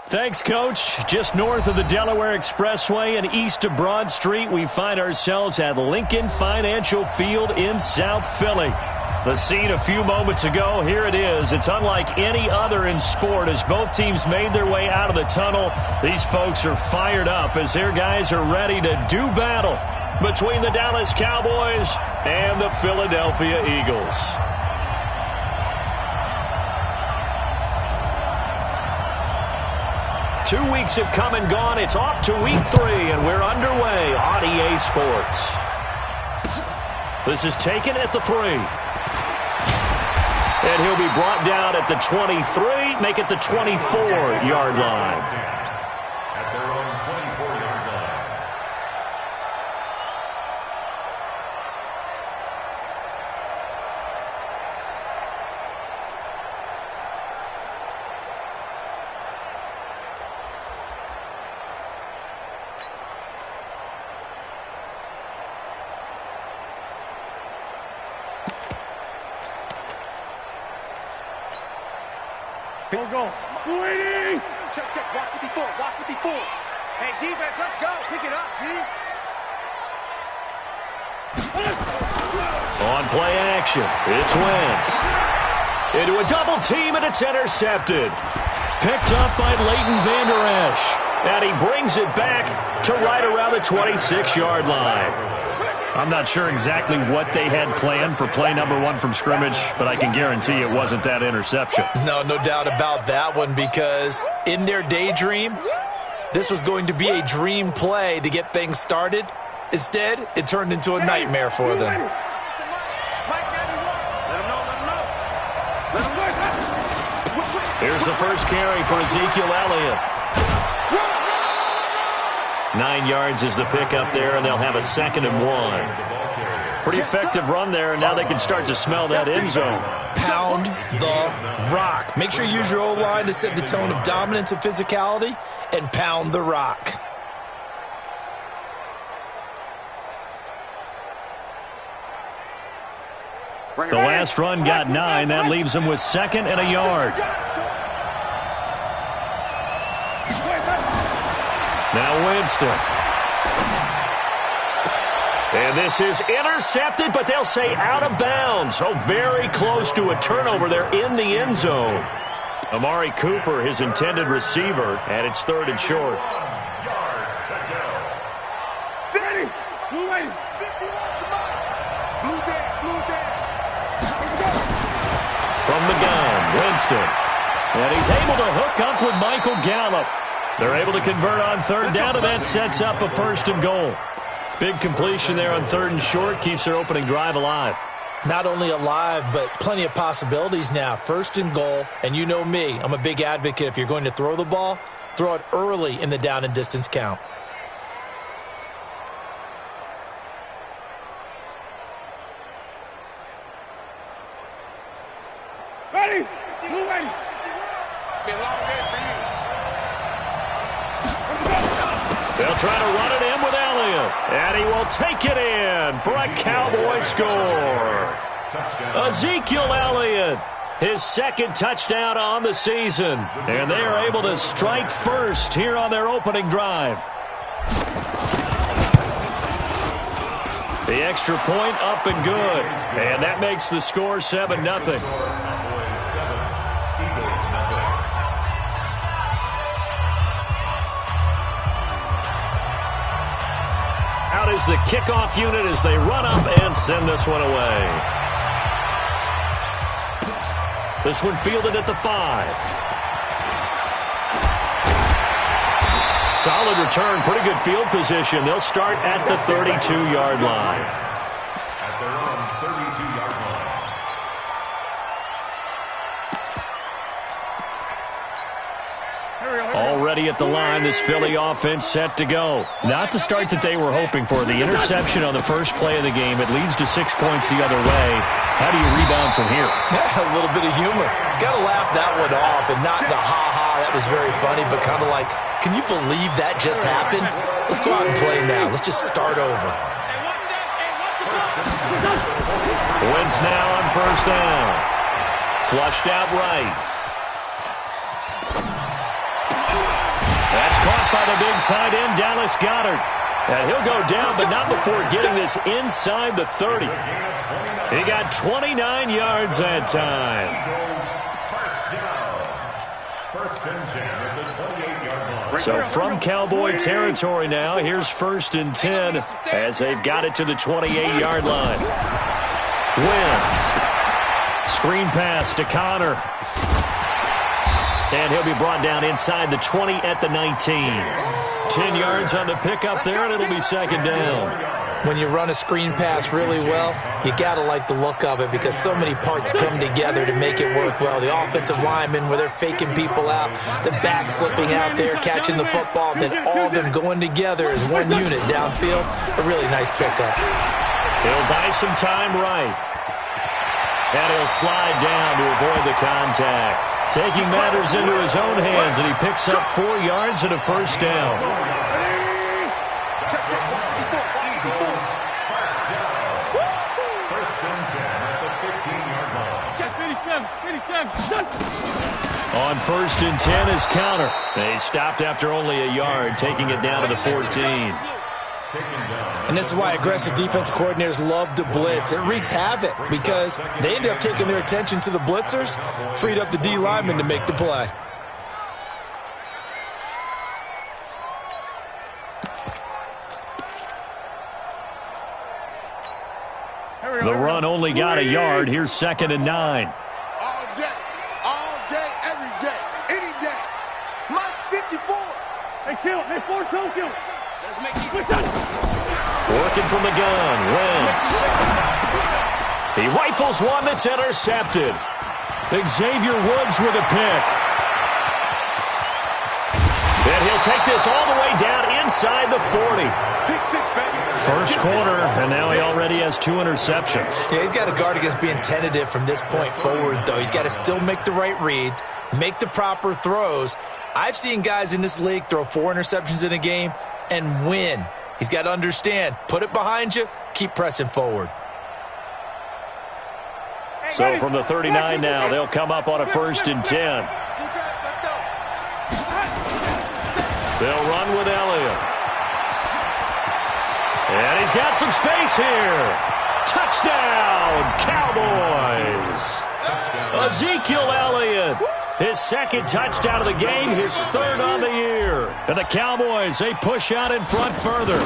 Thanks, Coach. Just north of the Delaware Expressway and east of Broad Street, we find ourselves at Lincoln Financial Field in South Philly. The scene a few moments ago, here it is. It's unlike any other in sport as both teams made their way out of the tunnel. These folks are fired up as their guys are ready to do battle between the Dallas Cowboys and the Philadelphia Eagles. Two weeks have come and gone. It's off to week 3, and we're underway on EA Sports. This is taken at the 3. And he'll be brought down at the 23, make it the 24-yard line. At their own 24-yard line. Go. Waiting. Check. Watch 54. Hey, defense, let's go. Pick it up, D. On play action, it's Wentz. Into a double team, and it's intercepted. Picked up by Leighton Vander Esch. And he brings it back to right around the 26-yard line. I'm not sure exactly what they had planned for play number 1 from scrimmage, but I can guarantee it wasn't that interception. No doubt about that one, because in their daydream, this was going to be a dream play to get things started. Instead, it turned into a nightmare for them. Here's the first carry for Ezekiel Elliott. 9 yards is the pickup there, and they'll have a 2nd and 1. Pretty effective run there, and now they can start to smell that end zone. Pound the rock. Make sure you use your O-line to set the tone of dominance and physicality, and pound the rock. The last run got 9. That leaves them with 2nd and a yard. Now Winston. And this is intercepted, but they'll say out of bounds. Oh, very close to a turnover there in the end zone. Amari Cooper, his intended receiver, and it's 3rd and short. From the gun, Winston. And he's able to hook up with Michael Gallup. They're able to convert on 3rd down, and that sets up a 1st and goal. Big completion there on 3rd and short, keeps their opening drive alive. Not only alive, but plenty of possibilities now. 1st and goal, and you know me, I'm a big advocate. If you're going to throw the ball, throw it early in the down and distance count. Ready. Move ready. Be a long day for you. They'll try to run it in with Elliott. And he will take it in for a Cowboy score. Ezekiel Elliott, his 2nd touchdown on the season. And they are able to strike first here on their opening drive. The extra point up and good. And that makes the score 7-0. Out is the kickoff unit as they run up and send this one away. This one fielded at the 5. Solid return, pretty good field position. They'll start at the 32-yard line. At their own 32-yard line. Already at the line, this Philly offense set to go. Not the start that they were hoping for. The interception on the first play of the game, it leads to 6 points the other way. How do you rebound from here? A little bit of humor. Got to laugh that one off, and not the ha-ha, that was very funny, but kind of like, can you believe that just happened? Let's go out and play now. Let's just start over. Wentz now on 1st down. Flushed out right. off by the big tight end, Dallas Goedert. And he'll go down, but not before getting this inside the 30. He got 29 yards that time. First and 10 at the 28-yard line. So from Cowboy territory now, here's 1st and 10 as they've got it to the 28-yard line. Wentz. Screen pass to Connor. And he'll be brought down inside the 20 at the 19. 10 yards on the pickup there, and it'll be 2nd down. When you run a screen pass really well, you got to like the look of it because so many parts come together to make it work well. The offensive linemen, where they're faking people out, the back slipping out there, catching the football, then all of them going together as one unit downfield. A really nice pickup. He'll buy some time right. And he'll slide down to avoid the contact. Taking matters into his own hands, and he picks up 4 yards and a 1st down. First and 10 at the 15-yard line. On 1st and 10 is Connor. They stopped after only a yard, taking it down to the 14. And this is why aggressive defense coordinators love to blitz. It wreaks havoc because they end up taking their attention to the blitzers, freed up the D lineman to make the play. The run only got a yard. Here's 2nd and 9. All day, every day, any day. Mine's 54. Hey, kill. Hey, 4-2, kill. Let's make these Working from the gun, Wentz. He rifles one that's intercepted. Xavier Woods with a pick. And he'll take this all the way down inside the 40. Pick 6, baby. First quarter, and now he already has 2 interceptions. Yeah, he's got to guard against being tentative from this point forward, though. He's got to still make the right reads, make the proper throws. I've seen guys in this league throw 4 interceptions in a game and win. He's got to understand, put it behind you, keep pressing forward. So from the 39 now, they'll come up on a 1st and 10. Defense, let's go. They'll run with Elliott. And he's got some space here. Touchdown, Cowboys. Ezekiel Elliott. His 2nd touchdown of the game, his 3rd on the year. And the Cowboys, they push out in front further.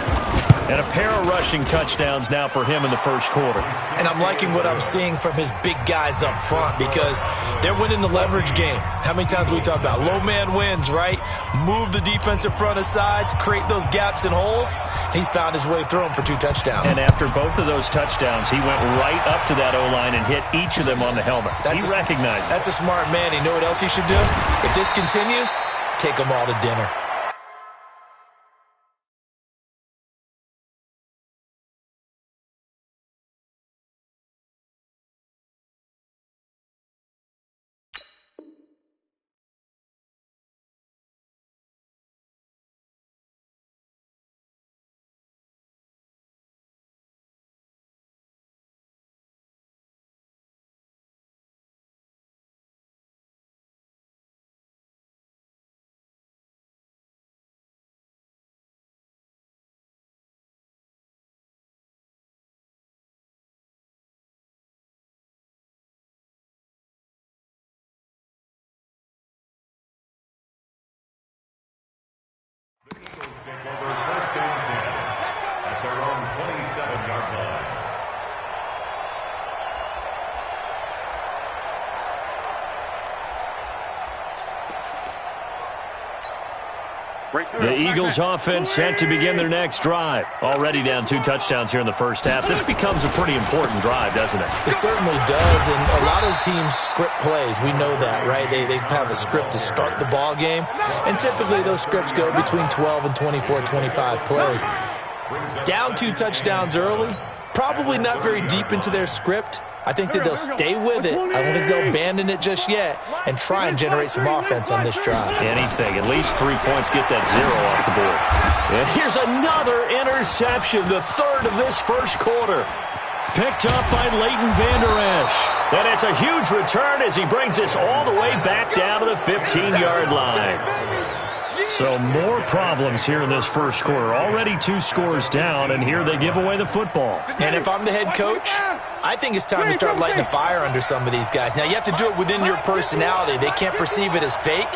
And a pair of rushing touchdowns now for him in the first quarter. And I'm liking what I'm seeing from his big guys up front because they're winning the leverage game. How many times we talk about low man wins, right? Move the defensive front aside, create those gaps and holes. He's found his way through them for 2 touchdowns. And after both of those touchdowns, he went right up to that O-line and hit each of them on the helmet. He recognized it. That's a smart man. You know what else he should do? If this continues, take them all to dinner. The Eagles take over 1st and 10 at their own 27-yard line. The Eagles offense set to begin their next drive. Already down 2 touchdowns here in the first half. This becomes a pretty important drive, doesn't it? It certainly does, and a lot of teams script plays. We know that, right? They have a script to start the ball game, and typically those scripts go between 12 and 24, 25 plays. Down 2 touchdowns early, probably not very deep into their script. I think that they'll stay with it. I don't think they'll abandon it just yet and try and generate some offense on this drive. Anything. At least 3 points, get that 0 off the board. And here's another interception, the 3rd of this first quarter. Picked up by Leighton Vander Esch. And it's a huge return as he brings this all the way back down to the 15-yard line. So more problems here in this first quarter. Already 2 scores down, and here they give away the football. And if I'm the head coach, I think it's time to start lighting a fire under some of these guys. Now, you have to do it within your personality. They can't perceive it as fake,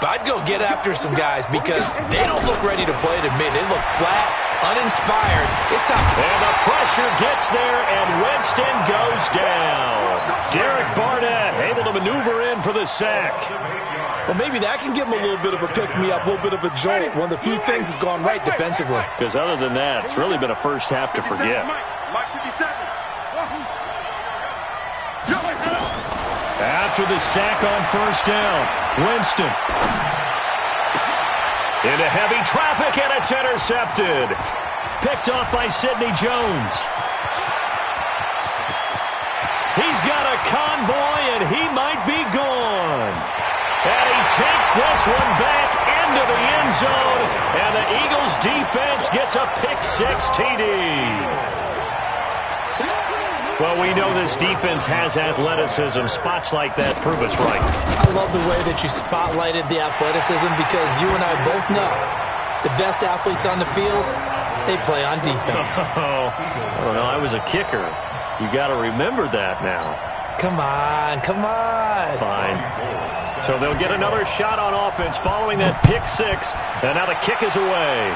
but I'd go get after some guys because they don't look ready to play to me. They look flat, uninspired. It's time. And the pressure gets there, and Winston goes down. Derek Barnett able to maneuver in for the sack. Well, maybe that can give him a little bit of a pick-me-up, a little bit of a jolt. One of the few things has gone right defensively. Because other than that, it's really been a first half to forget. After the sack on first down, Winston. Into heavy traffic, and it's intercepted. Picked off by Sidney Jones. He's got a convoy, and he might be gone. And he takes this one back into the end zone, and the Eagles defense gets a pick-6 TD. Well, we know this defense has athleticism. Spots like that prove us right. I love the way that you spotlighted the athleticism because you and I both know the best athletes on the field, they play on defense. I don't know. I was a kicker. You got to remember that now. Come on, come on. Fine. So they'll get another shot on offense following that pick-6, and now the kick is away.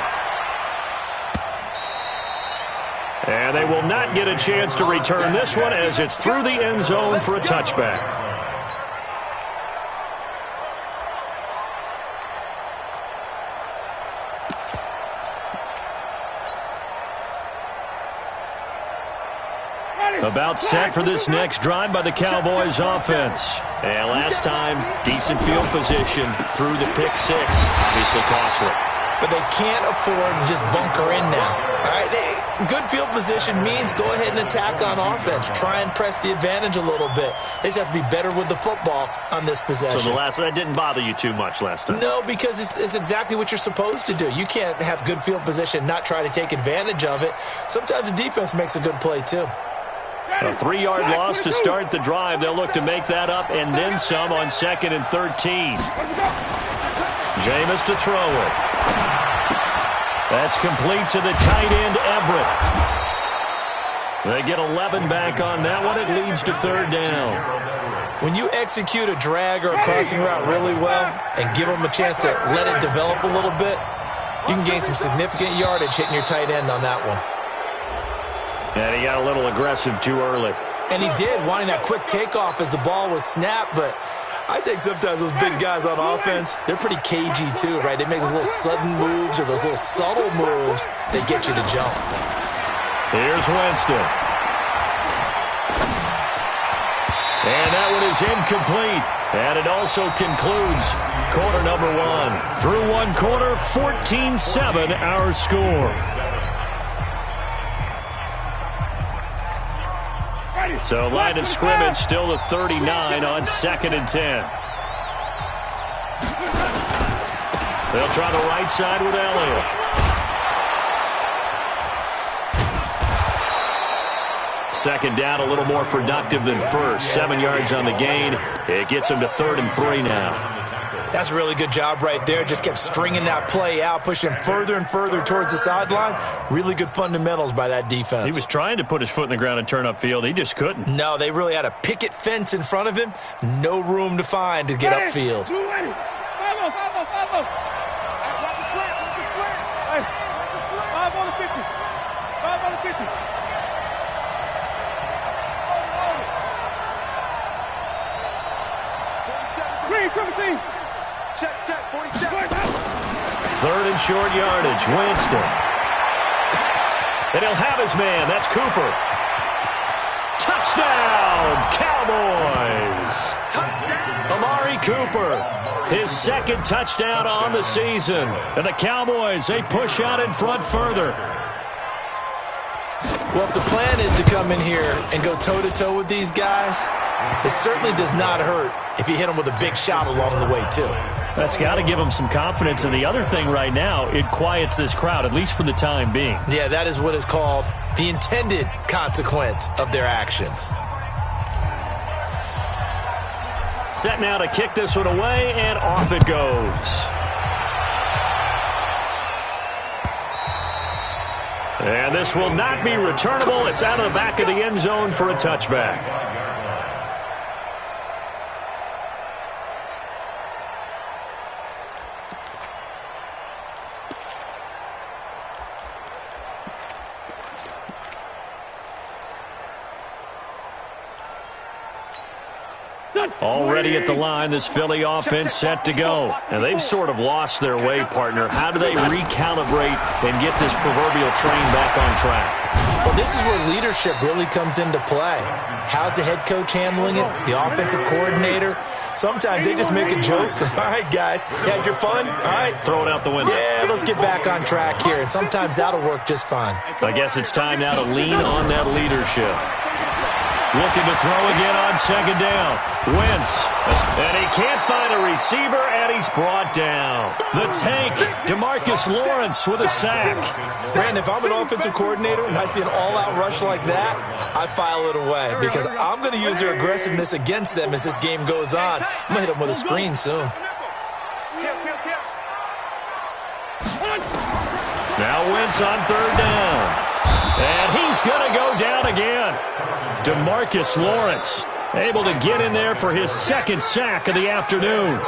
And they will not get a chance to return this one as it's through the end zone for a touchback. About set for this next drive by the Cowboys offense. And last time, decent field position through the pick-6. Obviously costly. But they can't afford to just bunker in now. All right, good field position means go ahead and attack on offense. Try and press the advantage a little bit. They just have to be better with the football on this possession. So that didn't bother you too much last time? No, because it's exactly what you're supposed to do. You can't have good field position and not try to take advantage of it. Sometimes the defense makes a good play, too. A 3-yard loss to start the drive. They'll look to make that up and then some on 2nd and 13. Jameis to throw it. That's complete to the tight end, Everett. They get 11 back on that one. It leads to 3rd down. When you execute a drag or a crossing route really well and give them a chance to let it develop a little bit, you can gain some significant yardage hitting your tight end on that one. And he got a little aggressive too early. And he did, wanting that quick takeoff as the ball was snapped. But I think sometimes those big guys on offense, they're pretty cagey too, right? They make those little sudden moves or those little subtle moves that get you to jump. Here's Winston. And that one is incomplete. And it also concludes quarter number 1. Through one quarter, 14-7 our score. So line of scrimmage still the 39 on 2nd and 10. They'll try the right side with Elliott. Second down a little more productive than first. 7 yards on the gain. It gets them to 3rd and 3 now. That's a really good job right there. Just kept stringing that play out, pushing him further and further towards the sideline. Really good fundamentals by that defense. He was trying to put his foot in the ground and turn upfield. He just couldn't. No, they really had a picket fence in front of him. No room to find to get upfield. 5-0. 5-0. 5 on the 50. 5 on the 50. Green, 17. Check, 47. 3rd and short yardage, Winston. And he'll have his man. That's Cooper. Touchdown, Cowboys. Amari Cooper, his 2nd touchdown on the season. And the Cowboys, they push out in front further. Well, if the plan is to come in here and go toe-to-toe with these guys, it certainly does not hurt if you hit them with a big shot along the way, too. That's got to give them some confidence. And the other thing right now, it quiets this crowd, at least for the time being. Yeah, that is what is called the intended consequence of their actions. Set now to kick this one away, and off it goes. And this will not be returnable. It's out of the back of the end zone for a touchback. Already at the line, this Philly offense set to go. And they've sort of lost their way, partner. How do they recalibrate and get this proverbial train back on track? Well, this is where leadership really comes into play. How's the head coach handling it? The offensive coordinator? Sometimes they just make a joke. All right, guys, you had your fun? All right. Throw it out the window. Yeah, let's get back on track here. And sometimes that'll work just fine. I guess it's time now to lean on that leadership. Looking to throw again on second down. Wentz. And he can't find a receiver, and he's brought down. The tank, DeMarcus Lawrence with a sack. Brandon, if I'm an offensive coordinator and I see an all-out rush like that, I file it away because I'm going to use their aggressiveness against them as this game goes on. I'm going to hit them with a screen soon. Now Wentz on third down. And he's going to go down again. DeMarcus Lawrence able to get in there for his second sack of the afternoon.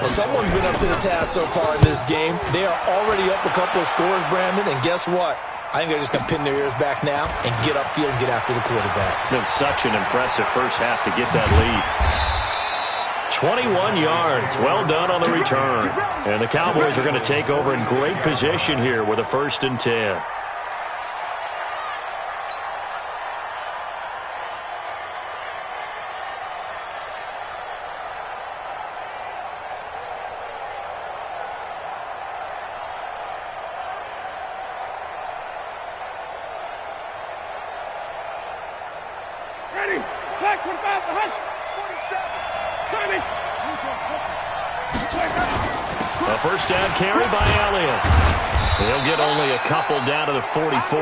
Well, someone's been up to the task so far in this game. They are already up a couple of scores, Brandon, and guess what? I think they're just going to pin their ears back now and get upfield and get after the quarterback. Been such an impressive first half to get that lead. 21 yards. Well done on the return. And the Cowboys are going to take over in great position here with a 1st and 10. Ready. Black 25 to hunt. 47. A first down carry by Elliott. He'll get only a couple down to the 44.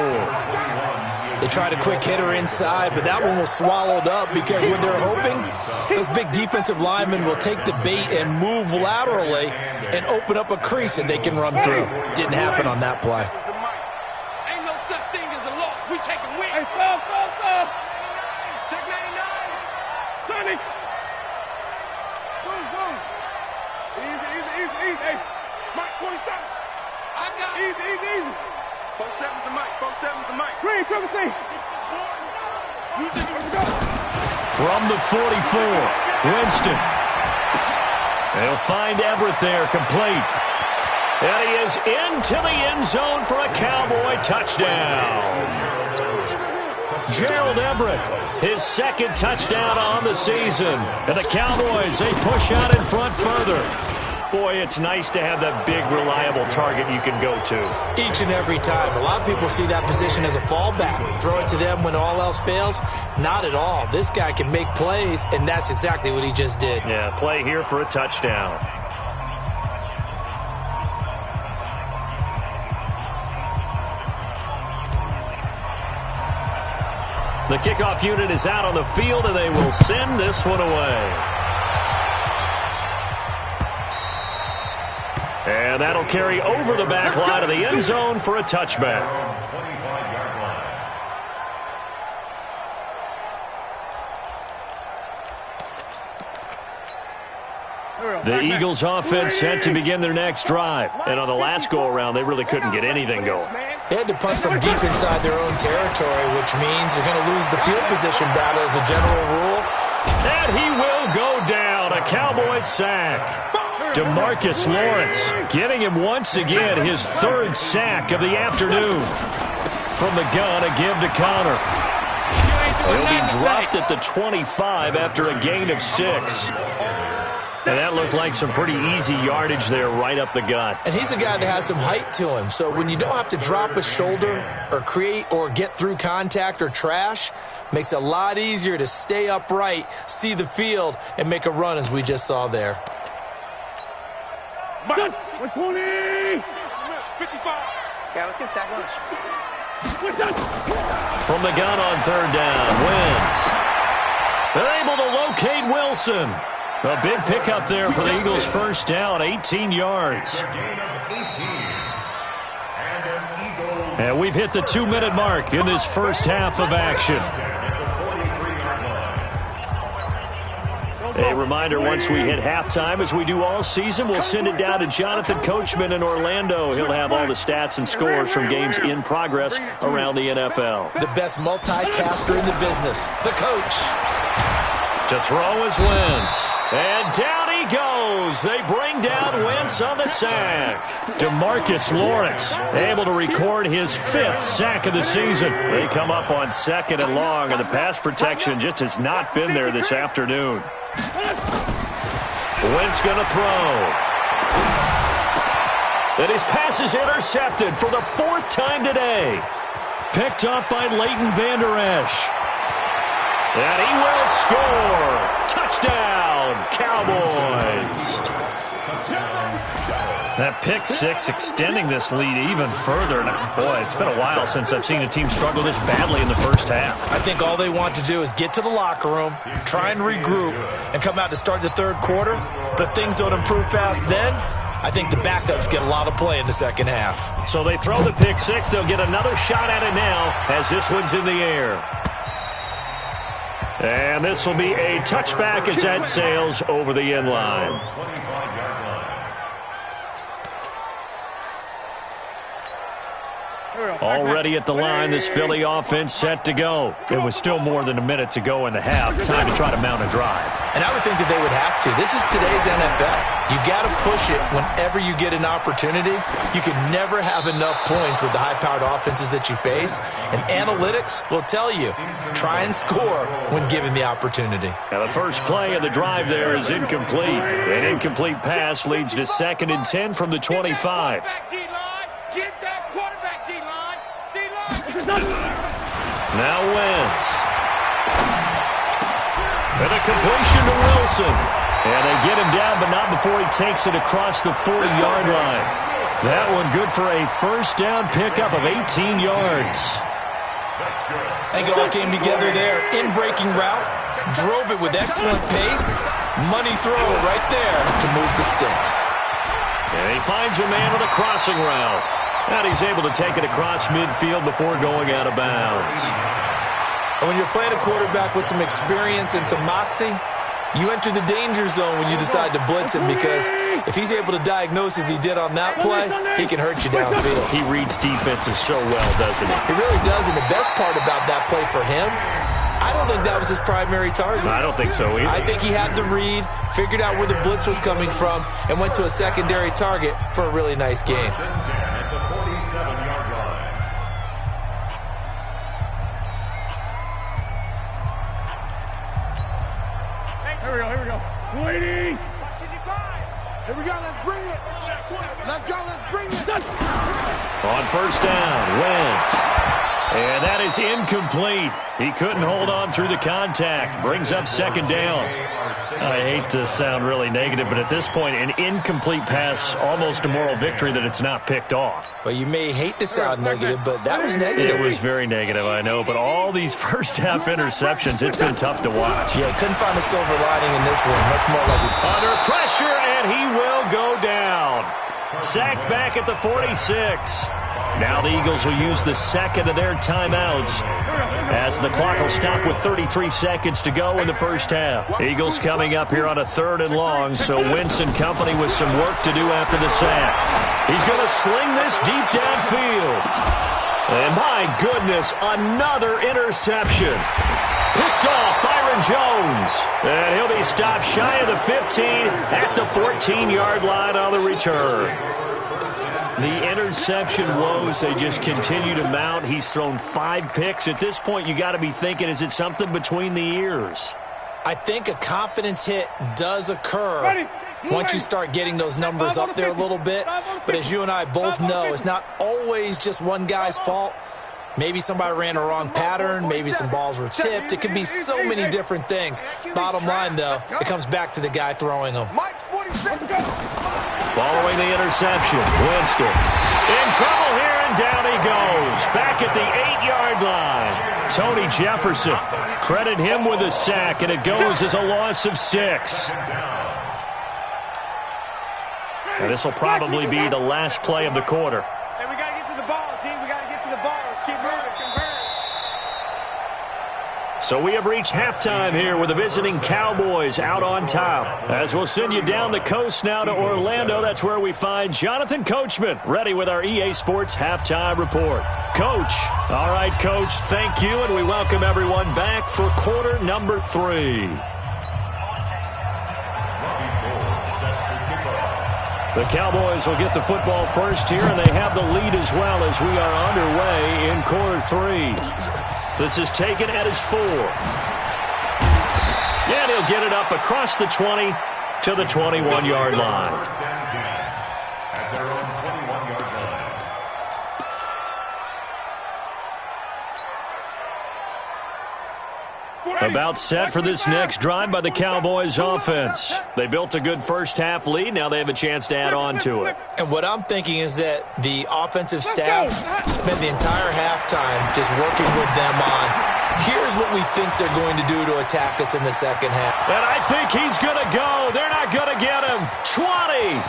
They tried a quick hitter inside, but that one was swallowed up because what they're hoping, those big defensive linemen will take the bait and move laterally and open up a crease that they can run through. Didn't happen on that play. Ain't no such thing as a loss. We take a win. Hey, stop. Check 99. Sonic. Boom. Easy. Hey, Mike, 27. I got it. Easy. 47's the mic. 47's the mic. Green, triple C. From the 44, Winston. They'll find Everett there, complete. And he is into the end zone for a Cowboy touchdown. Gerald Everett, his second touchdown on the season. And the Cowboys, they push out in front further. Boy, it's nice to have that big, reliable target you can go to. Each and every time. A lot of people see that position as a fallback. Throw it to them when all else fails. Not at all. This guy can make plays, and that's exactly what he just did. Yeah, play here for a touchdown. The kickoff unit is out on the field, and they will send this one away. And that'll carry over the back line of the end zone for a touchback. The Eagles offense set to begin their next drive. And on the last go-around, they really couldn't get anything going. They had to punt from deep inside their own territory, which means they're going to lose the field position battle as a general rule. And he will go down. A Cowboys sack. DeMarcus Lawrence getting him once again his third sack of the afternoon. From the gun, a give to Connor. He'll be dropped at the 25 after a gain of 6. And that looked like some pretty easy yardage there right up the gut. And he's a guy that has some height to him. So when you don't have to drop a shoulder or create or get through contact or trash, makes it a lot easier to stay upright, see the field, and make a run as we just saw there. 120. 55. Yeah, let's get sack lunch. From the gun on third down, Wentz. They're able to locate Wilson. A big pickup there for the Eagles' first down, 18 yards. And we've hit the 2-minute mark in this first half of action. A reminder, once we hit halftime, as we do all season, we'll send it down to Jonathan Coachman in Orlando. He'll have all the stats and scores from games in progress around the NFL. The best multitasker in the business, the coach. To throw is Wentz. And down he goes. They bring down Wentz on the sack. DeMarcus Lawrence able to record his 5th sack of the season. They come up on 2nd and long, and the pass protection just has not been there this afternoon. Wentz going to throw. And his pass is intercepted for the 4th time today. Picked up by Leighton Vander Esch. And he will score. Touchdown, Cowboys. That pick six extending this lead even further. Now, boy, it's been a while since I've seen a team struggle this badly in the first half. I think all they want to do is get to the locker room, try and regroup, and come out to start the third quarter. But if things don't improve fast then, I think the backups get a lot of play in the second half. So they throw the pick six. They'll get another shot at it now as this one's in the air. And this will be a touchback as that sails over the end line. Already at the line, this Philly offense set to go. It was still more than a minute to go in the half. Time to try to mount a drive. And I would think that they would have to. This is today's NFL. You got to push it whenever you get an opportunity. You can never have enough points with the high-powered offenses that you face. And analytics will tell you, try and score when given the opportunity. Now the first play of the drive there is incomplete. An incomplete pass leads to 2nd and 10 from the 25. Now Wentz. And a completion to Wilson. And they get him down, but not before he takes it across the 40-yard line. That one good for a first down pickup of 18 yards. I think it all came together there. In-breaking route. Drove it with excellent pace. Money throw right there to move the sticks. And he finds a man with a crossing route. And he's able to take it across midfield before going out of bounds. And when you're playing a quarterback with some experience and some moxie, you enter the danger zone when you decide to blitz him, because if he's able to diagnose as he did on that play, he can hurt you downfield. He reads defenses so well, doesn't he? He really does, and the best part about that play for him, I don't think that was his primary target. I don't think so either. I think he had the read, figured out where the blitz was coming from, and went to a secondary target for a really nice game. At the 47-yard line. Here we go. Waiting. Here we go, let's bring it. Let's go, let's bring it. On first down, Wentz. And that is incomplete. He couldn't hold on through the contact. Brings up 2nd down. I hate to sound really negative, but at this point, an incomplete pass, almost a moral victory that it's not picked off. Well, you may hate to sound negative, but that was negative. It was very negative, I know, but all these first-half interceptions, it's been tough to watch. Yeah, couldn't find a silver lining in this one. Much more like it. Under pressure, and he will go down. Sacked back at the 46. Now the Eagles will use the 2nd of their timeouts as the clock will stop with 33 seconds to go in the first half. Eagles coming up here on a 3rd and long, so Wentz and company with some work to do after the sack. He's going to sling this deep downfield. And my goodness, another interception. Picked off Byron Jones. And he'll be stopped shy of the 15 at the 14-yard line on the return. The interception woes, they just continue to mount. He's thrown 5 picks. At this point, you got to be thinking, is it something between the ears? I think a confidence hit does occur once you start getting those numbers up there a little bit. But as you and I both know, it's not always just one guy's fault. Maybe somebody ran a wrong pattern. Maybe some balls were tipped. It could be so many different things. Bottom line, though, it comes back to the guy throwing them. Following the interception, Winston in trouble here, and down he goes. Back at the 8-yard line. Tony Jefferson, credit him with a sack, and it goes as a loss of 6. And this will probably be the last play of the quarter. Hey, we got to get to the ball, team. We got So we have reached halftime here with the visiting Cowboys out on top. As we'll send you down the coast now to Orlando, that's where we find Jonathan Coachman, ready with our EA Sports halftime report. Coach. All right, Coach, thank you, and we welcome everyone back for quarter number 3. The Cowboys will get the football first here, and they have the lead as well as we are underway in quarter 3. This is taken at his 4. And he'll get it up across the 20 to the 21-yard line. First down 10 at their own 21-yard line. About set for this next drive by the Cowboys offense. They built a good first-half lead. Now they have a chance to add on to it. And what I'm thinking is that the offensive staff spent the entire halftime just working with them on, here's what we think they're going to do to attack us in the second half. And I think he's going to go. They're not going to get him. 20.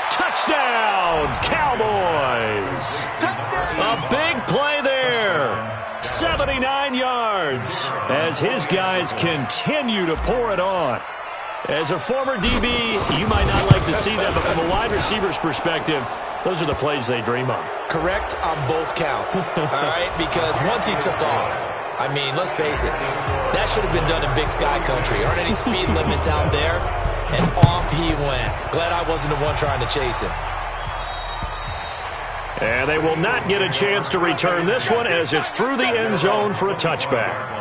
Touchdown, Cowboys. A big play there. 79 yards as his guys continue to pour it on. As a former DB, you might not like to see that, but from a wide receiver's perspective, those are the plays they dream of. Correct on both counts, all right? Because once he took off, I mean, let's face it, that should have been done in Big Sky Country. Aren't any speed limits out there? And off he went. Glad I wasn't the one trying to chase him. And they will not get a chance to return this one as it's through the end zone for a touchback.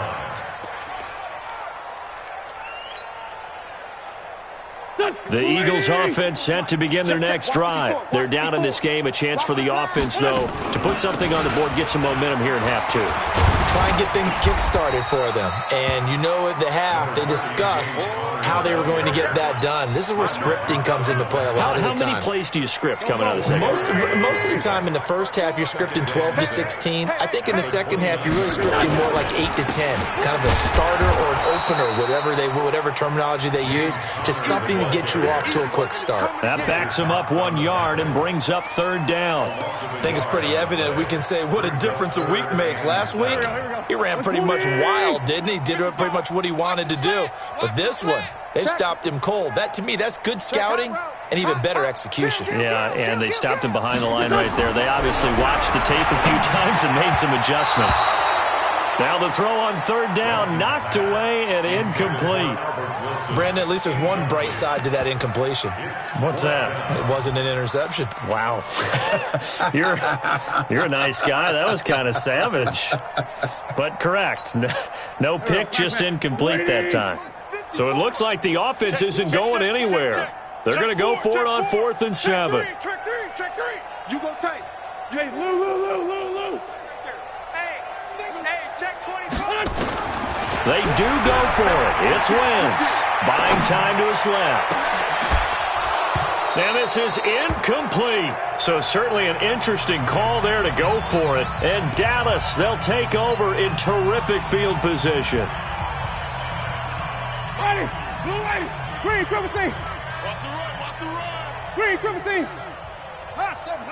The Eagles offense set to begin their next drive. They're down in this game. A chance for the offense, though, to put something on the board, get some momentum here in half 2. Try and get things kick-started for them. And you know at the half, they discussed how they were going to get that done. This is where scripting comes into play a lot of the time. How many plays do you script coming out of the second? Most of the time in the first half, you're scripting 12 to 16. I think in the second half, you're really scripting more like 8 to 10. Kind of a starter or an opener, whatever terminology they use. Just something to get you off to a quick start. That backs him up 1 yard and brings up 3rd down. I think it's pretty evident. We can say what a difference a week makes. Last week, he ran pretty much wild, didn't he? Did pretty much what he wanted to do. But this one, they've stopped him cold. That, to me, that's good scouting and even better execution. Yeah, and they stopped him behind the line right there. They obviously watched the tape a few times and made some adjustments. Now the throw on 3rd down, knocked away and incomplete. Brandon, at least there's one bright side to that incompletion. What's that? It wasn't an interception. Wow. You're a nice guy. That was kind of savage. But correct. No pick, just incomplete that time. So it looks like the offense isn't going anywhere. They're going to go for it on 4th and 7. Check three. You go tight. Hey, Lou. Hey, check 25. They do go for it. It's Wentz. Buying time to his left. And this is incomplete. So certainly an interesting call there to go for it. And Dallas, they'll take over in terrific field position. Ready, blue ladies, green triple C. Watch the run. Green triple C. Hot something.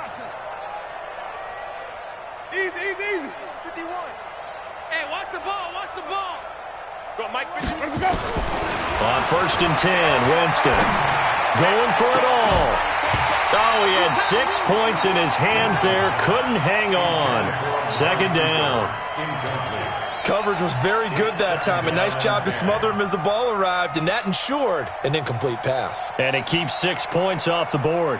Easy. 51. Hey, watch the ball. Go, Mike. Let's go. On 1st and 10, Winston going for it all. Oh, he had 6 points in his hands there. Couldn't hang on. 2nd down. Coverage was very good that time. A nice job to smother him as the ball arrived, and that ensured an incomplete pass. And it keeps 6 points off the board.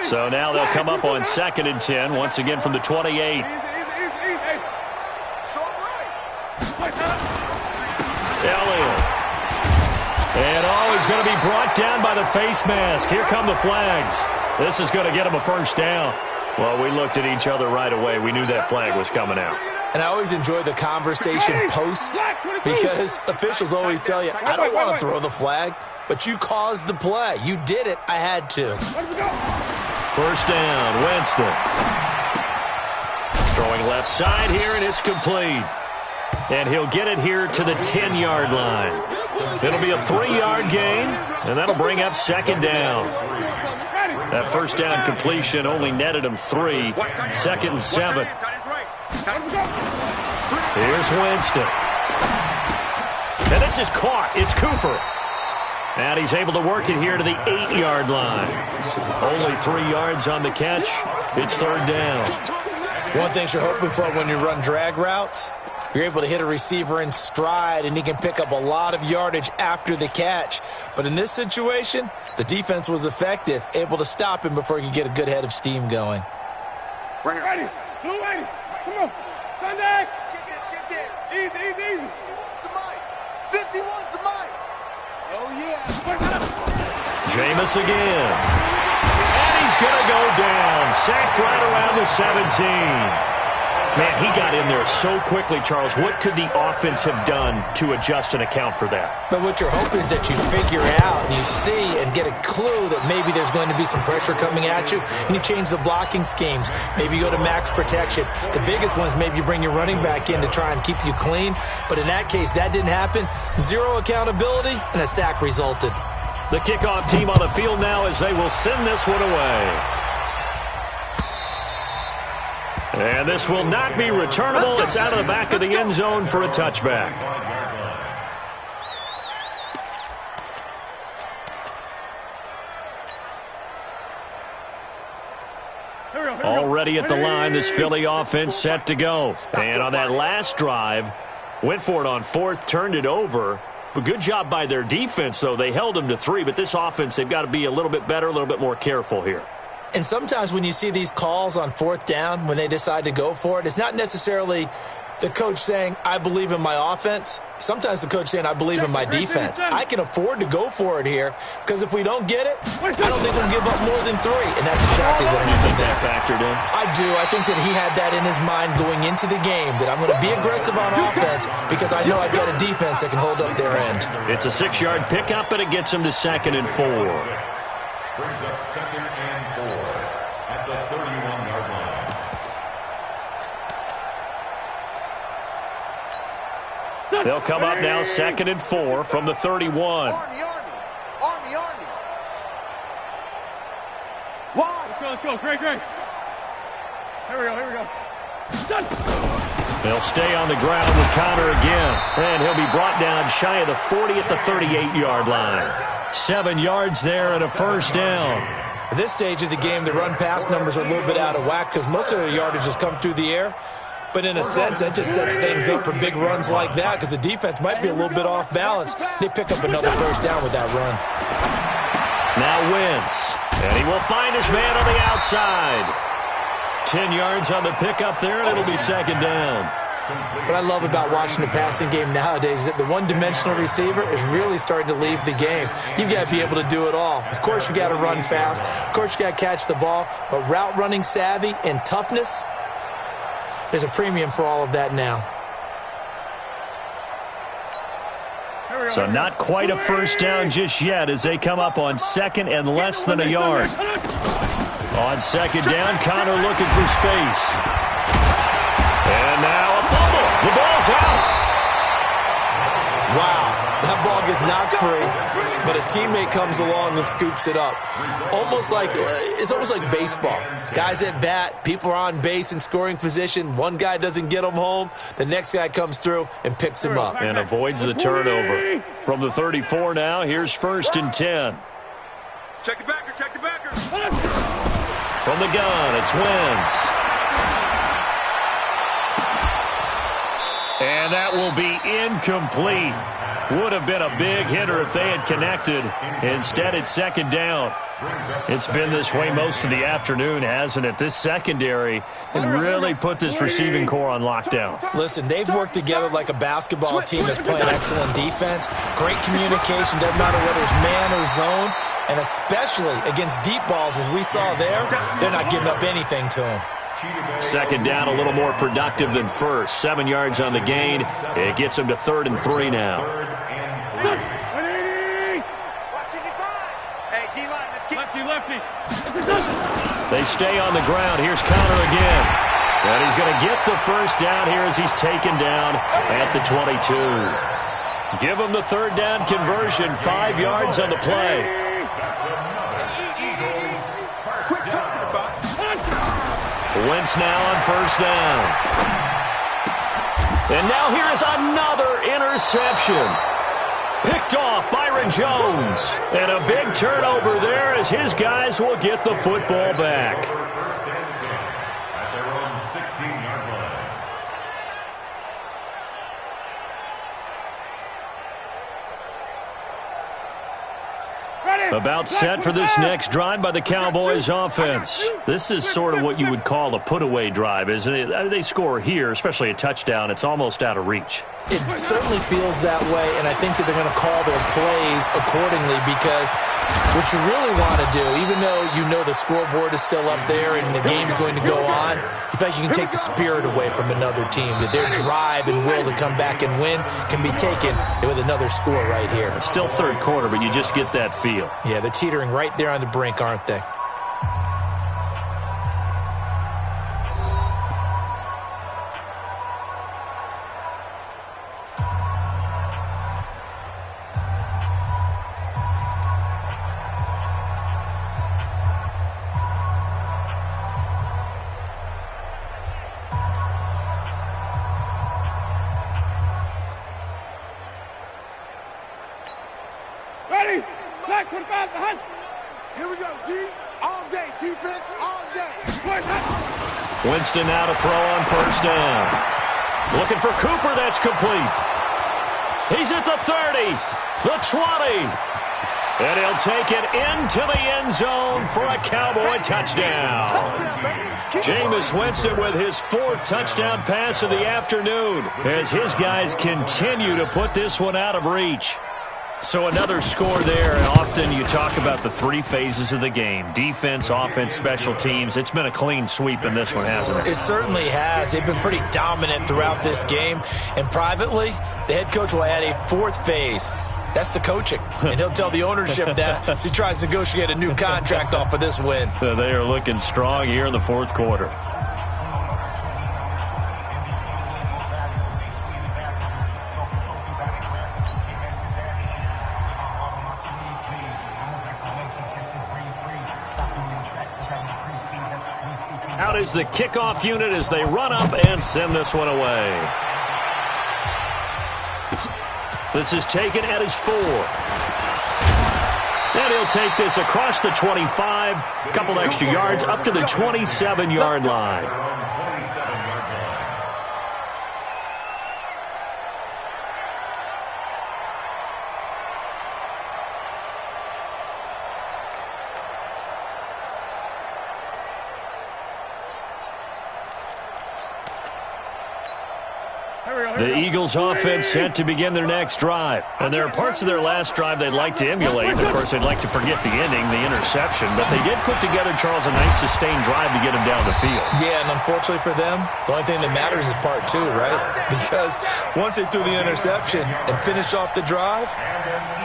So now they'll come up on 2nd and 10, once again from the 28. Easy. Elliott. And he's going to be brought down by the face mask. Here come the flags. This is going to get him a 1st down. Well, we looked at each other right away. We knew that flag was coming out. And I always enjoy the conversation post because officials always tell you, I don't want to throw the flag, but you caused the play. You did it. I had to. 1st down, Winston. Throwing left side here, and it's complete. And he'll get it here to the 10-yard line. It'll be a 3-yard gain, and that'll bring up 2nd down. That 1st down completion only netted him 3. 2nd and 7. Here's Winston. And this is caught. It's Cooper. And he's able to work it here to the 8-yard line. Only 3 yards on the catch. It's third down. One thing you're hoping for when you run drag routes, you're able to hit a receiver in stride, and he can pick up a lot of yardage after the catch. But in this situation, the defense was effective, able to stop him before he could get a good head of steam going. Ready. Blue 80. Come on. Sunday. Skip this. Easy. To Mike. 51 to Mike. Oh, yeah. Jameis again. And he's going to go down. Sacked right around the 17. Man, he got in there so quickly, Charles. What could the offense have done to adjust and account for that? But what you're hoping is that you figure out and you see and get a clue that maybe there's going to be some pressure coming at you, and you change the blocking schemes. Maybe you go to max protection. The biggest one is maybe you bring your running back in to try and keep you clean. But in that case, that didn't happen. Zero accountability, and a sack resulted. The kickoff team on the field now as they will send this one away. And this will not be returnable. It's out of the back of the end zone for a touchback. Already at the line, this Philly offense set to go. And on that last drive, went for it on fourth, turned it over. But good job by their defense, though. They held them to 3, but this offense, they've got to be a little bit better, a little bit more careful here. And sometimes when you see these calls on fourth down, when they decide to go for it, it's not necessarily the coach saying, I believe in my offense. Sometimes the coach saying, I believe in my defense. I can afford to go for it here because if we don't get it, I don't think we'll give up more than 3. And that's exactly what you think that factored in? I do. I think that he had that in his mind going into the game, that I'm going to be aggressive on offense because I know I've got a defense that can hold up their end. It's a 6-yard pickup, and it gets him to 2nd and 4. Brings up 2nd and 4 at the 31-yard line. They'll come up now 2nd and 4 from the 31. Army. Why? Let's go. Great. Here we go. They'll stay on the ground with Connor again. And he'll be brought down shy of the 40 at the 38-yard line. 7 yards there and a first down. At this stage of the game, the run-pass numbers are a little bit out of whack because most of the yardage has come through the air. But in a sense, that just sets things up for big runs like that because the defense might be a little bit off balance. They pick up another first down with that run. Now Wentz. And he will find his man on the outside. 10 yards on the pickup there, and it'll be 2nd down. What I love about watching the passing game nowadays is that the one-dimensional receiver is really starting to leave the game. You've got to be able to do it all. Of course, you've got to run fast. Of course, you've got to catch the ball. But route running savvy and toughness, there's a premium for all of that now. So not quite a first down just yet as they come up on 2nd and less than a yard. On 2nd down, Connor looking for space. And now a fumble. The ball's out. Wow, that ball gets knocked free, but a teammate comes along and scoops it up. It's almost like baseball. Guys at bat, people are on base in scoring position. One guy doesn't get them home. The next guy comes through and picks him up. And avoids the turnover. From the 34 now, here's 1st and 10. Check the backer. From the gun, it's Wentz. And that will be incomplete. Would have been a big hitter if they had connected. Instead, it's 2nd down. It's been this way most of the afternoon, hasn't it? This secondary has really put this receiving core on lockdown. Listen, they've worked together like a basketball team that's playing excellent defense. Great communication, doesn't matter whether it's man or zone. And especially against deep balls, as we saw there, they're not giving up anything to them. 2nd down, a little more productive than first. 7 yards on the gain. It gets them to 3rd and 3 now. Lefty. They stay on the ground. Here's Connor again. And he's going to get the first down here as he's taken down at the 22. Give him the 3rd down conversion. 5 yards on the play. Quit talking about it. Wentz now on 1st down. And now here is another interception. Picked off Byron Jones. And a big turnover there as his guys will get the football back. First and 10 at their own 16-yard line. About set for this next drive by the Cowboys offense. This is sort of what you would call a put-away drive, isn't it? I mean, they score here, especially a touchdown. It's almost out of reach. It certainly feels that way, and I think that they're going to call their plays accordingly because what you really want to do, even though you know the scoreboard is still up there and the game's going to go on, you feel like you can take the spirit away from another team, that their drive and will to come back and win can be taken with another score right here. It's still third quarter, but you just get that feel. Yeah, they're teetering right there on the brink, aren't they? Ready? Black 25 behind. Here we go, D. All day. Defense all day. Winston now to throw on first down. Looking for Cooper. That's complete. He's at the 30, the 20. And he'll take it into the end zone for a Cowboy touchdown. Jameis Winston with his fourth touchdown pass of the afternoon as his guys continue to put this one out of reach. So another score there, and often you talk about the three phases of the game. Defense, offense, special teams. It's been a clean sweep in this one, hasn't it? It certainly has. They've been pretty dominant throughout this game. And privately, the head coach will add a fourth phase. That's the coaching. And he'll tell the ownership that as he tries to negotiate a new contract off of this win. They are looking strong here in the fourth quarter. Out is the kickoff unit as they run up and send this one away. This is taken at his 4. And he'll take this across the 25, a couple extra yards, up to the 27-yard line. The Eagles offense set to begin their next drive. And there are parts of their last drive they'd like to emulate. Of course, they'd like to forget the ending, the interception. But they did put together, Charles, a nice sustained drive to get them down the field. Yeah, and unfortunately for them, the only thing that matters is part 2, right? Because once they threw the interception and finished off the drive,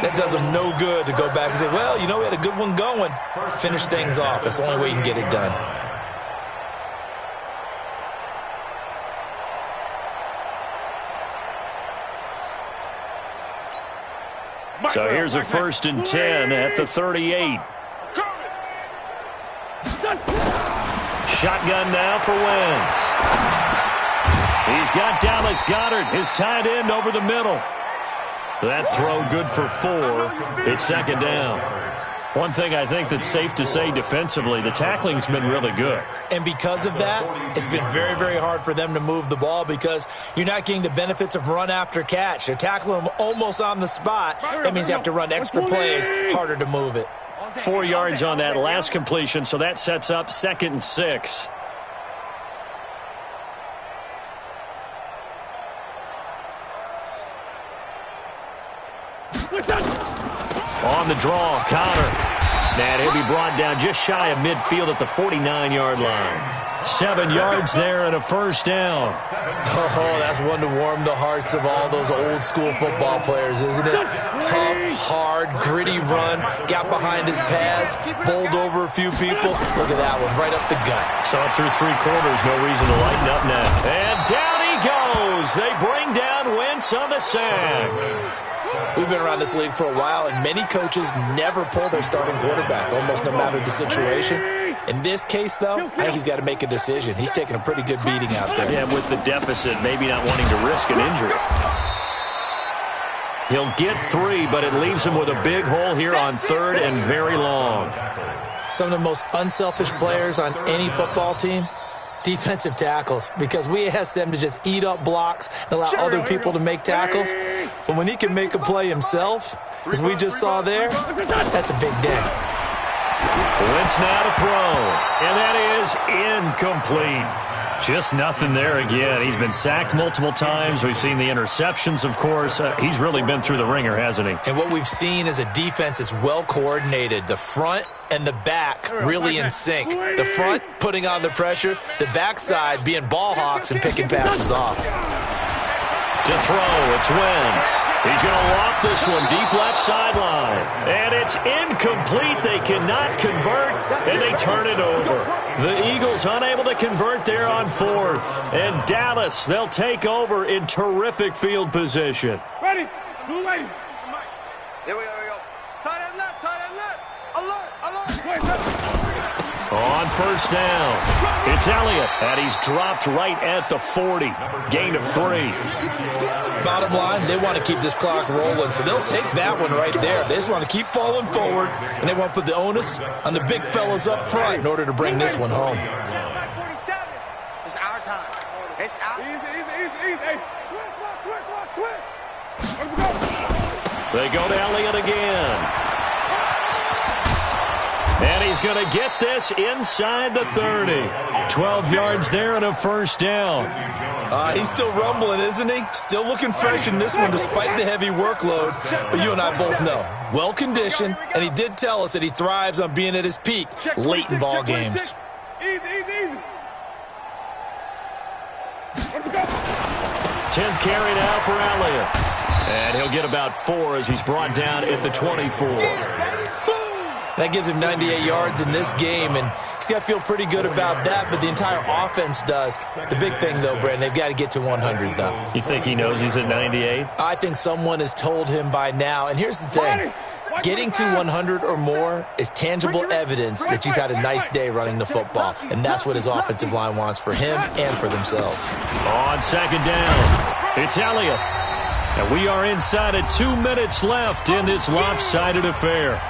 that does them no good to go back and say, well, you know, we had a good one going. Finish things off. That's the only way you can get it done. So here's a 1st and 10 at the 38. Shotgun now for Wentz. He's got Dallas Goedert, his tight end, over the middle. That throw good for 4. It's second down. One thing I think that's safe to say defensively, the tackling's been really good. And because of that, it's been very, very hard for them to move the ball because you're not getting the benefits of run after catch. They're tackling them almost on the spot. That means you have to run extra plays, harder to move it. 4 yards on that last completion, so that sets up 2nd and 6. On the draw, Connor. And he'll be brought down just shy of midfield at the 49-yard line. 7 yards there and a first down. Oh, that's one to warm the hearts of all those old-school football players, isn't it? Tough, hard, gritty run. Got behind his pads, bowled over a few people. Look at that one, right up the gut. Saw it through 3 quarters. No reason to lighten up now. And down he goes. They bring down Wentz on the sack. We've been around this league for a while, and many coaches never pull their starting quarterback, almost no matter the situation. In this case, though, I think he's got to make a decision. He's taking a pretty good beating out there. Yeah, with the deficit, maybe not wanting to risk an injury. He'll get 3, but it leaves him with a big hole here on 3rd and very long. Some of the most unselfish players on any football team, defensive tackles, because we ask them to just eat up blocks and allow other people to make tackles. But when he can make a play himself, as we just saw there, that's a big day. Wentz now to throw, and that is incomplete. Just nothing there again. He's been sacked multiple times. We've seen the interceptions, of course. He's really been through the ringer, hasn't he? And what we've seen is a defense that's well coordinated. The front and the back really in sync. The front putting on the pressure, the backside being ball hawks and picking passes off. To throw, it's Wentz. He's going to loft this one deep left sideline. And it's incomplete. They cannot convert, and they turn it over. The Eagles unable to convert there on 4th. And Dallas, they'll take over in terrific field position. Ready. Blue ready. Here we go. Tight end left. Alert. On 1st down, it's Elliott, and he's dropped right at the 40. Gain of 3. Bottom line, they want to keep this clock rolling, so they'll take that one right there. They just want to keep falling forward, and they want to put the onus on the big fellas up front in order to bring this one home. It's our time. It's our Easy. Hey, switch. They go to Elliott again. And he's going to get this inside the 30. 12 yards there and a 1st down. He's still rumbling, isn't he? Still looking fresh in this one despite the heavy workload. But you and I both know, well-conditioned, and he did tell us that he thrives on being at his peak late in ball games. Easy. 10th carry now for Elliott. And he'll get about 4 as he's brought down at the 24. That gives him 98 yards in this game, and he's got to feel pretty good about that, but the entire offense does. The big thing, though, Brandon, they've got to get to 100, though. You think he knows he's at 98? I think someone has told him by now, and here's the thing. Getting to 100 or more is tangible evidence that you've had a nice day running the football, and that's what his offensive line wants for him and for themselves. On 2nd down, it's Elliott. And we are inside of 2 minutes left in this lopsided affair.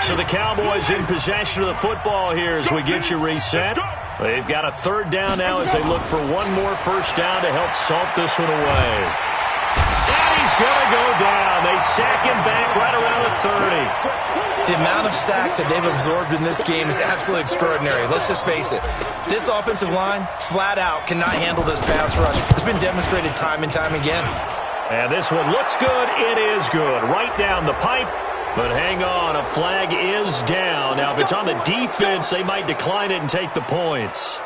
So the Cowboys in possession of the football here as we get you reset. They've got a 3rd down now as they look for one more 1st down to help salt this one away. And he's going to go down. They sack him back right around the 30. The amount of sacks that they've absorbed in this game is absolutely extraordinary. Let's just face it. This offensive line, flat out, cannot handle this pass rush. It's been demonstrated time and time again. And this one looks good. It is good. Right down the pipe. But hang on, a flag is down. Now, if it's on the defense, they might decline it and take the points.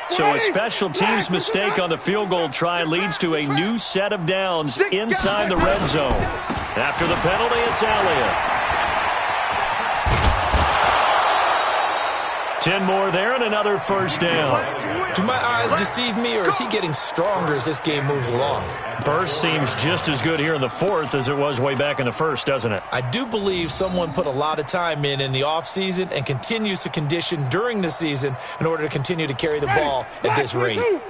So a special teams mistake on the field goal try leads to a new set of downs inside the red zone. After the penalty, it's Elliott. 10 more there and another 1st down. Do my eyes deceive me, or is he getting stronger as this game moves along? Burst seems just as good here in the 4th as it was way back in the 1st, doesn't it? I do believe someone put a lot of time in the offseason and continues to condition during the season in order to continue to carry the ball at this rate. Get him.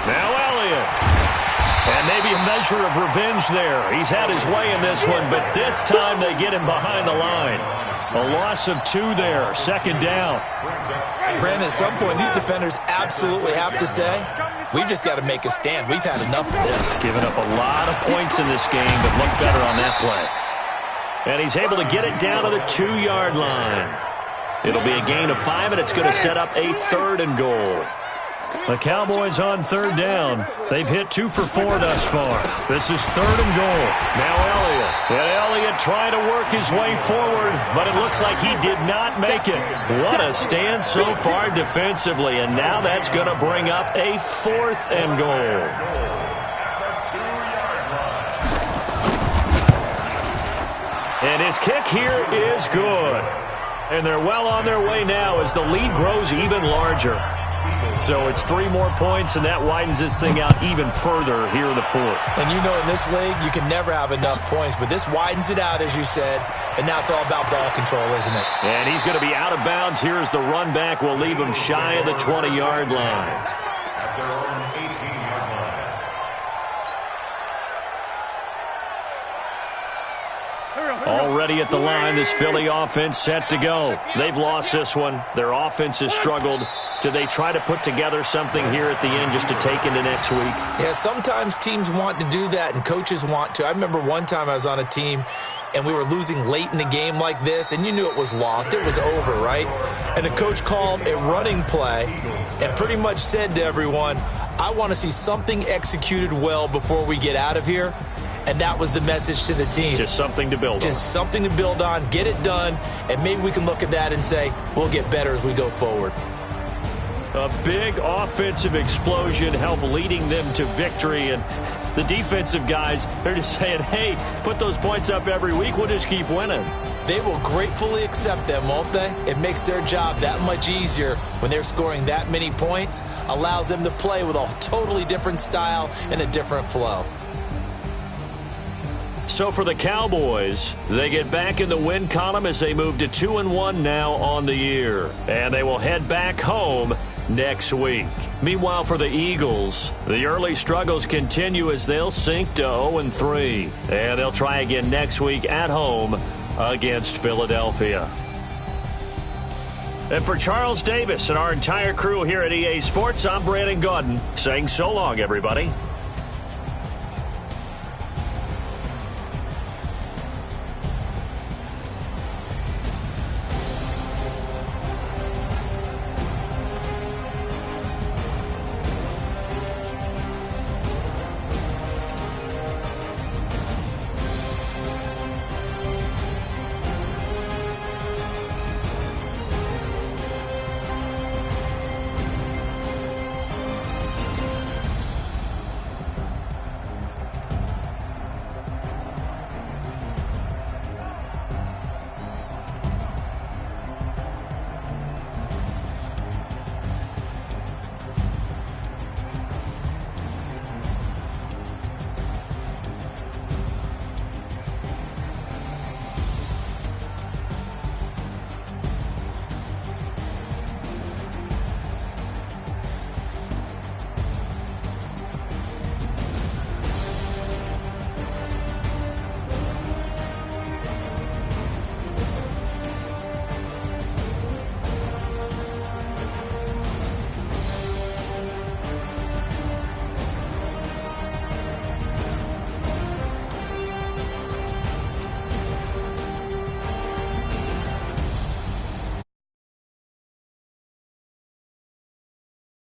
Now Elliott. And maybe a measure of revenge there. He's had his way in this one, but this time they get him behind the line. A loss of 2 there, 2nd down. Brandon, at some point, these defenders absolutely have to say, we've just got to make a stand. We've had enough of this. Giving up a lot of points in this game, but look better on that play. And he's able to get it down to the 2-yard line. It'll be a gain of 5, and it's going to set up a 3rd and goal. The Cowboys on 3rd down. They've hit 2 for 4 thus far. This is 3rd and goal. Now Elliott. And Elliott trying to work his way forward, but it looks like he did not make it. What a stand so far defensively, and now that's going to bring up a 4th and goal. And his kick here is good. And they're well on their way now as the lead grows even larger. So it's 3 more points, and that widens this thing out even further here in the fourth. And you know in this league, you can never have enough points, but this widens it out, as you said, and now it's all about ball control, isn't it? And he's going to be out of bounds. Here's the run back. We'll leave him shy of the 20-yard line. At their own 18-yard line. Already at the line, this Philly offense set to go. They've lost this one. Their offense has struggled. Do they try to put together something here at the end just to take into next week? Yeah, sometimes teams want to do that and coaches want to. I remember one time I was on a team and we were losing late in the game like this, and you knew it was lost. It was over, right? And the coach called a running play and pretty much said to everyone, I want to see something executed well before we get out of here. And that was the message to the team. Just something to build on. Just something to build on, get it done, and maybe we can look at that and say, we'll get better as we go forward. A big offensive explosion helped leading them to victory. And the defensive guys, they're just saying, hey, put those points up every week. We'll just keep winning. They will gratefully accept them, won't they? It makes their job that much easier when they're scoring that many points, allows them to play with a totally different style and a different flow. So for the Cowboys, they get back in the win column as they move to 2-1 now on the year. And they will head back home next week. Meanwhile, for the Eagles, the early struggles continue as they'll sink to 0-3. And they'll try again next week at home against Philadelphia. And for Charles Davis and our entire crew here at EA Sports, I'm Brandon Gaudin saying so long, everybody.